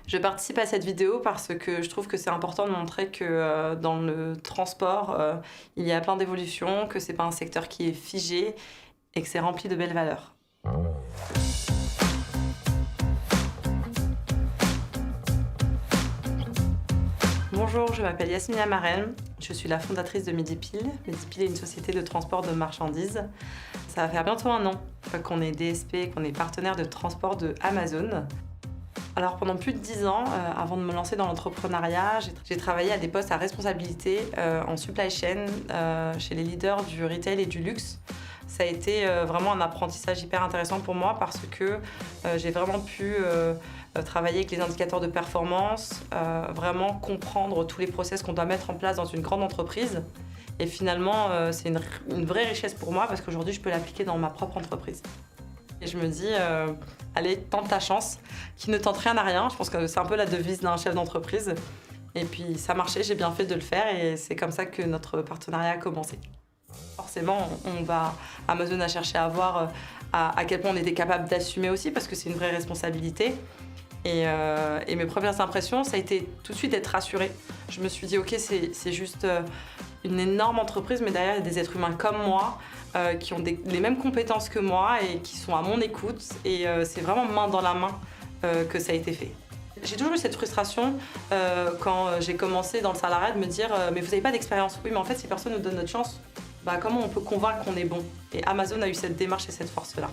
Je participe à cette vidéo parce que je trouve que c'est important de montrer que dans le transport, il y a plein d'évolutions, que c'est pas un secteur qui est figé et que c'est rempli de belles valeurs. Bonjour, je m'appelle Yasmina Marem, je suis la fondatrice de Midipil. Midipil est une société de transport de marchandises. Ça va faire bientôt un an qu'on est DSP, qu'on est partenaire de transport de Amazon. Alors pendant plus de 10 ans, avant de me lancer dans l'entrepreneuriat, j'ai travaillé à des postes à responsabilité en supply chain chez les leaders du retail et du luxe. Ça a été vraiment un apprentissage hyper intéressant pour moi parce que j'ai vraiment pu travailler avec les indicateurs de performance, vraiment comprendre tous les process qu'on doit mettre en place dans une grande entreprise. Et finalement, c'est une vraie richesse pour moi parce qu'aujourd'hui, je peux l'appliquer dans ma propre entreprise. Et je me dis, allez, tente ta chance, qui ne tente rien à rien. Je pense que c'est un peu la devise d'un chef d'entreprise. Et puis ça marchait, j'ai bien fait de le faire et c'est comme ça que notre partenariat a commencé. Forcément, Amazon a cherché à voir à quel point on était capable d'assumer aussi parce que c'est une vraie responsabilité. Et mes premières impressions, ça a été tout de suite d'être rassurée. Je me suis dit, ok, c'est juste une énorme entreprise, mais derrière, il y a des êtres humains comme moi qui ont les mêmes compétences que moi et qui sont à mon écoute. Et c'est vraiment main dans la main que ça a été fait. J'ai toujours eu cette frustration quand j'ai commencé dans le salariat de me dire mais vous n'avez pas d'expérience. Oui, mais en fait, si personne nous donne notre chance, comment on peut convaincre qu'on est bon? Et Amazon a eu cette démarche et cette force-là.